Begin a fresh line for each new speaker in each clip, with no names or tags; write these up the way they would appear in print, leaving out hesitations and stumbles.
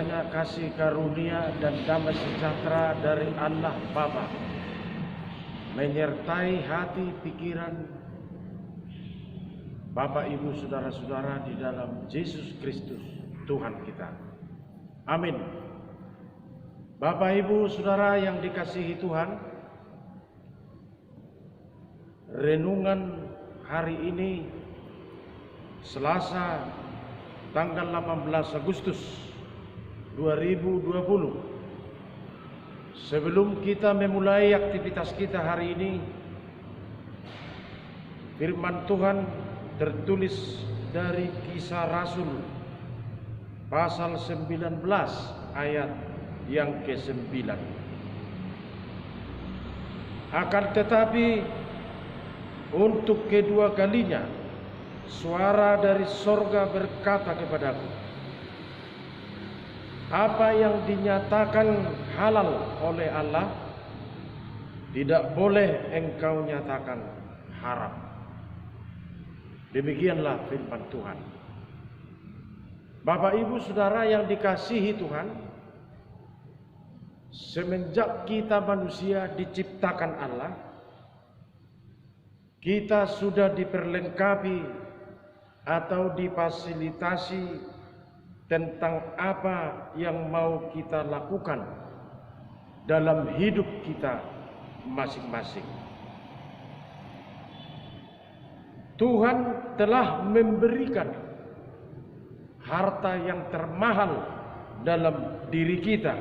kiranya kasih karunia dan damai sejahtera dari Allah Bapa menyertai hati pikiran Bapak, Ibu, saudara-saudara di dalam Yesus Kristus Tuhan kita. Amin. Bapak, Ibu, saudara yang dikasihi Tuhan, renungan hari ini Selasa tanggal 18 Agustus 2020. Sebelum kita memulai aktivitas kita hari ini, firman Tuhan tertulis dari Kisah Rasul pasal 19 ayat yang ke-9. Akan tetapi untuk kedua kalinya suara dari sorga berkata kepadaku, apa yang dinyatakan halal oleh Allah tidak boleh engkau nyatakan haram. Demikianlah firman Tuhan. Bapak, Ibu, saudara yang dikasihi Tuhan, semenjak kita manusia diciptakan Allah, kita sudah diperlengkapi atau difasilitasi tentang apa yang mau kita lakukan dalam hidup kita masing-masing. Tuhan telah memberikan harta yang termahal dalam diri kita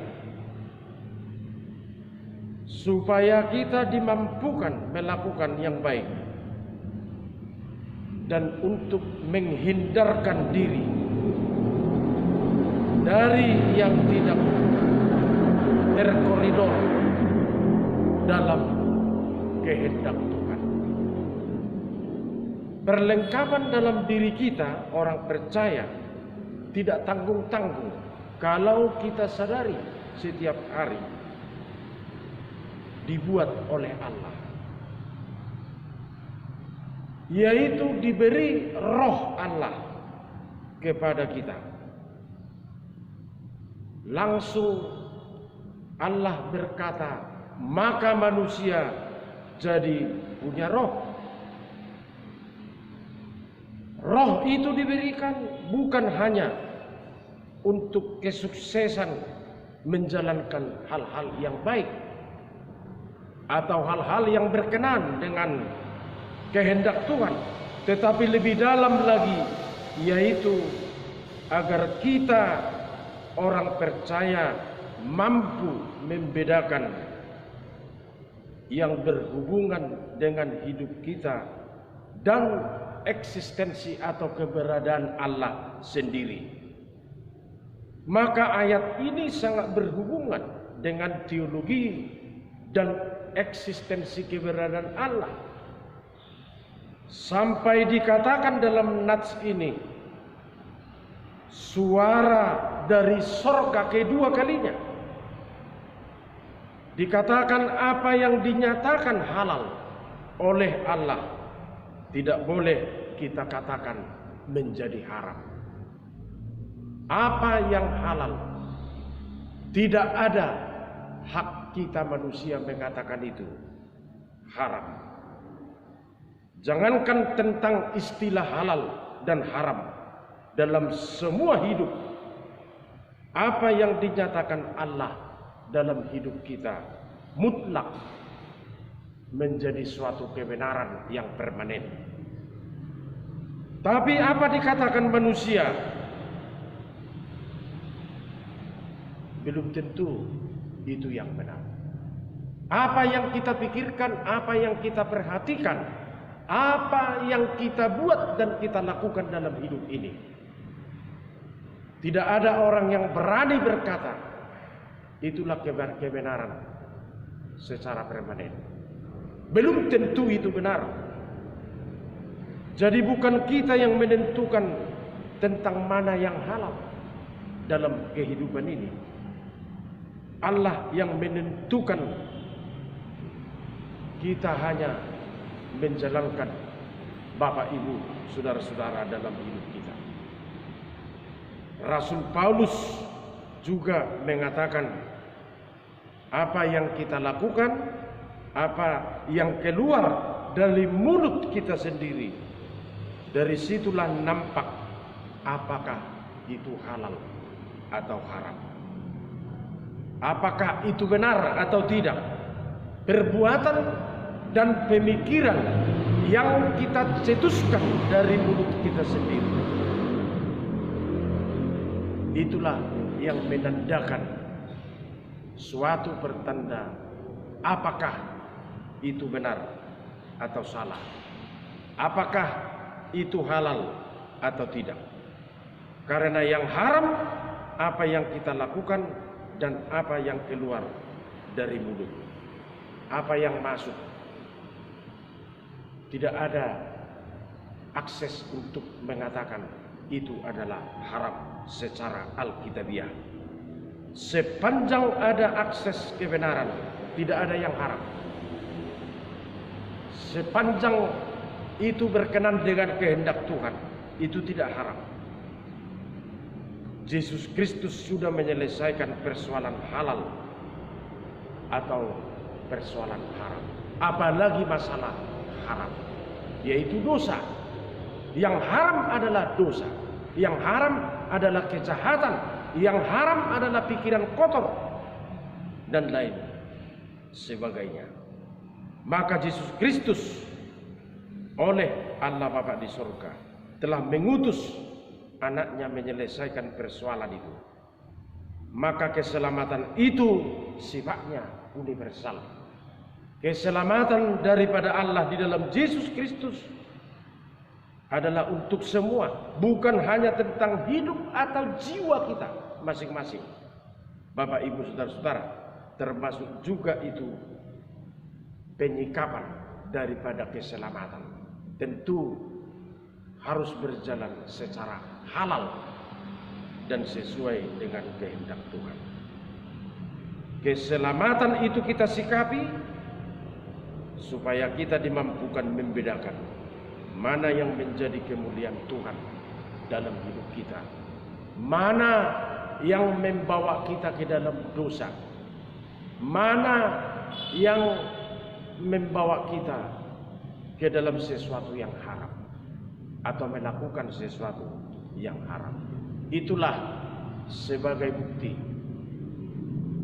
supaya kita dimampukan melakukan yang baik dan untuk menghindarkan diri dari yang tidak terkoridor dalam kehendak Tuhan. Perlengkapan dalam diri kita, orang percaya, tidak tanggung-tanggung kalau kita sadari setiap hari dibuat oleh Allah, yaitu diberi roh Allah kepada kita. Langsung Allah berkata, maka manusia jadi punya roh. Roh itu diberikan bukan hanya untuk kesuksesan menjalankan hal-hal yang baik atau hal-hal yang berkenan dengan kehendak Tuhan, tetapi lebih dalam lagi, yaitu agar kita orang percaya mampu membedakan yang berhubungan dengan hidup kita dan eksistensi atau keberadaan Allah sendiri. Maka ayat ini sangat berhubungan dengan teologi dan eksistensi keberadaan Allah. Sampai dikatakan dalam nats ini, suara dari sorga kedua kalinya. Dikatakan apa yang dinyatakan halal oleh Allah tidak boleh kita katakan menjadi haram. Apa yang halal, tidak ada hak kita manusia mengatakan itu haram. Jangankan tentang istilah halal dan haram, dalam semua hidup, apa yang dinyatakan Allah dalam hidup kita mutlak menjadi suatu kebenaran yang permanen. Tapi apa dikatakan manusia, belum tentu itu yang benar. Apa yang kita pikirkan, apa yang kita perhatikan, apa yang kita buat dan kita lakukan dalam hidup ini, tidak ada orang yang berani berkata itulah kebenaran secara permanen. Belum tentu itu benar. Jadi bukan kita yang menentukan tentang mana yang halal dalam kehidupan ini. Allah yang menentukan, kita hanya menjalankan Bapak, Ibu, saudara-saudara dalam hidup kita. Rasul Paulus juga mengatakan apa yang kita lakukan, apa yang keluar dari mulut kita sendiri, dari situlah nampak apakah itu halal atau haram, apakah itu benar atau tidak. Perbuatan dan pemikiran yang kita cetuskan dari mulut kita sendiri, itulah yang menandakan suatu pertanda apakah itu benar atau salah, apakah itu halal atau tidak. Karena yang haram apa yang kita lakukan dan apa yang keluar dari mulut, apa yang masuk. Tidak ada akses untuk mengatakan itu adalah haram secara alkitabiah. Sepanjang ada akses kebenaran, tidak ada yang haram. Sepanjang itu berkenan dengan kehendak Tuhan, itu tidak haram. Yesus Kristus sudah menyelesaikan persoalan halal atau persoalan haram, apalagi masalah haram, yaitu dosa. Yang haram adalah dosa, yang haram adalah kejahatan, yang haram adalah pikiran kotor dan lain sebagainya. Maka Yesus Kristus oleh Allah Bapa di surga telah mengutus anaknya menyelesaikan persoalan itu. Maka keselamatan itu sifatnya universal. Keselamatan daripada Allah di dalam Yesus Kristus adalah untuk semua, bukan hanya tentang hidup atau jiwa kita masing-masing. Bapak, Ibu, saudara-saudara, termasuk juga itu penyikapan daripada keselamatan. Tentu harus berjalan secara halal dan sesuai dengan kehendak Tuhan. Keselamatan itu kita sikapi supaya kita dimampukan membedakan mana yang menjadi kemuliaan Tuhan dalam hidup kita, mana yang membawa kita ke dalam dosa, mana yang membawa kita ke dalam sesuatu yang haram atau melakukan sesuatu yang haram. Itulah sebagai bukti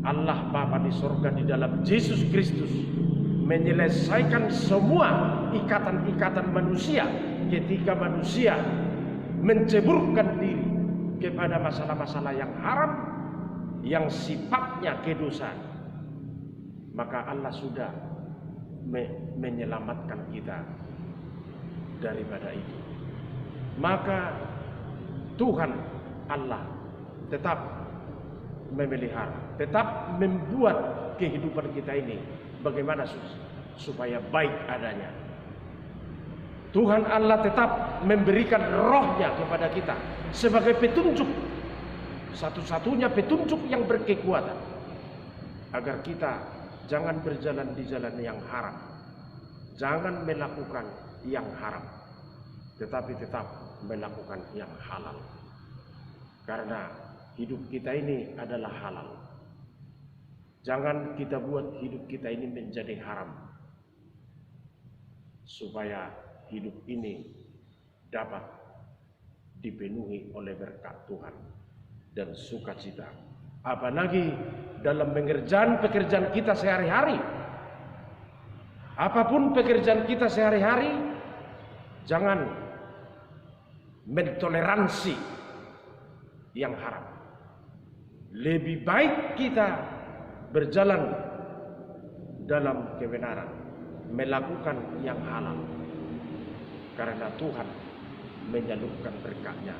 Allah Bapa di surga di dalam Yesus Kristus menyelesaikan semua ikatan-ikatan manusia ketika manusia menceburkan diri kepada masalah-masalah yang haram yang sifatnya kedosaan. Maka Allah sudah menyelamatkan kita daripada itu. Maka Tuhan Allah tetap memelihara, tetap membuat kehidupan kita ini bagaimana supaya baik adanya. Tuhan Allah tetap memberikan rohnya kepada kita sebagai petunjuk, satu-satunya petunjuk yang berkekuatan, agar kita jangan berjalan di jalan yang haram, jangan melakukan yang haram, tetapi tetap melakukan yang halal. Karena hidup kita ini adalah halal. Jangan kita buat hidup kita ini menjadi haram, supaya hidup ini dapat dipenuhi oleh berkat Tuhan dan sukacita. Apalagi dalam pekerjaan kita sehari-hari. Apapun pekerjaan kita sehari-hari, jangan mentoleransi yang haram. Lebih baik kita berjalan dalam kebenaran, melakukan yang halal, karena Tuhan menyalurkan berkat-Nya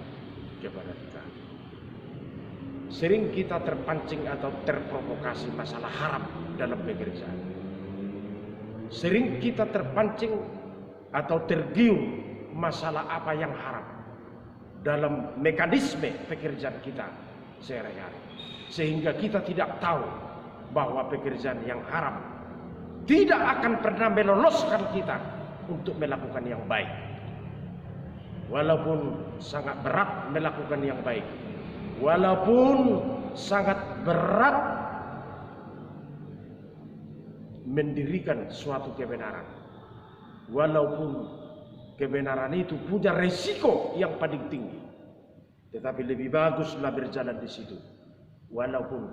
kepada kita. Sering kita terpancing atau terprovokasi masalah haram dalam pekerjaan. Sering kita terpancing atau tergiur masalah apa yang haram dalam mekanisme pekerjaan kita sehari-hari, sehingga kita tidak tahu bahwa pekerjaan yang haram tidak akan pernah meloloskan kita untuk melakukan yang baik. Walaupun sangat berat melakukan yang baik, walaupun sangat berat mendirikan suatu kebenaran. Walaupun kebenaran itu punya resiko yang paling tinggi, tetapi lebih baguslah berjalan di situ. Walaupun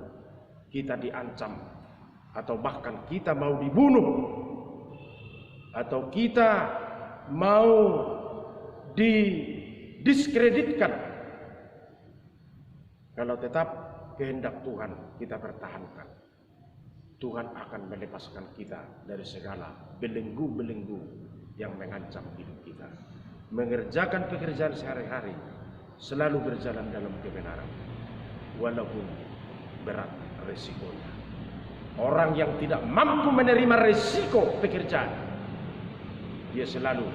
kita diancam, atau bahkan kita mau dibunuh, atau kita mau didiskreditkan, kalau tetap kehendak Tuhan kita pertahankan, Tuhan akan melepaskan kita dari segala belenggu-belenggu yang mengancam hidup kita. Mengerjakan pekerjaan sehari-hari, selalu berjalan dalam kebenaran, walaupun berat resikonya. Orang yang tidak mampu menerima resiko pekerjaan, dia selalu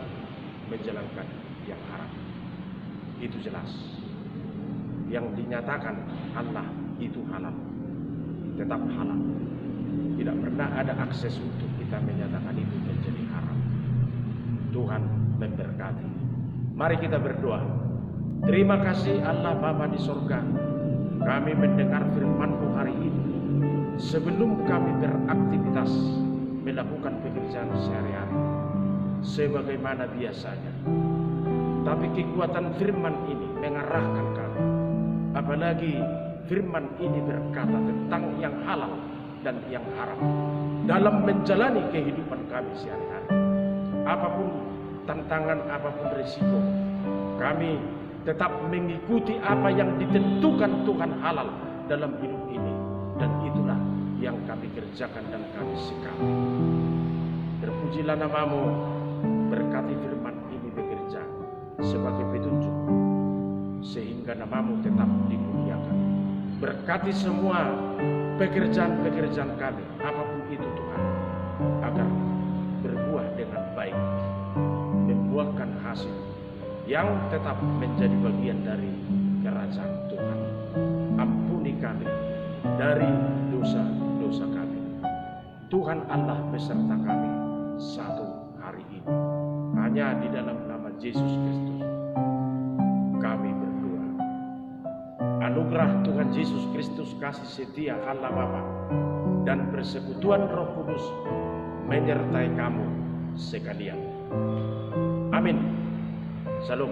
menjalankan yang haram. Itu jelas. Yang dinyatakan Allah itu halal, tetap halal. Tidak pernah ada akses untuk kita menyatakan itu menjadi haram. Tuhan memberkati. Mari kita berdoa. Terima kasih Allah Bapa di sorga, kami mendengar firman-Mu hari ini. Sebelum kami beraktivitas melakukan pekerjaan sehari-hari sebagaimana biasanya, tapi kekuatan firman ini mengarahkan kami. Apalagi firman ini berkata tentang yang halal dan yang haram dalam menjalani kehidupan kami sehari-hari. Apapun tantangan, apapun risiko, kami tetap mengikuti apa yang ditentukan Tuhan halal dalam hidup ini, dan itulah yang kami kerjakan dan kami sikapi. Terpujilah nama-Mu, berkati firman ini bekerja sebagai petunjuk sehingga nama-Mu tetap dimuliakan. Berkati semua pekerjaan-pekerjaan kami, apapun itu Tuhan, agar berbuah dengan baik, membuahkan hasil yang tetap menjadi bagian dari kerajaan Tuhan. Ampuni kami dari dosa-dosa kami. Tuhan Allah beserta kami satu hari ini. Hanya di dalam nama Yesus Kristus kami berdoa. Anugerah Tuhan Yesus Kristus, kasih setia Allah Bapa, dan persekutuan Roh Kudus menyertai kamu sekalian. Amin. Shalom.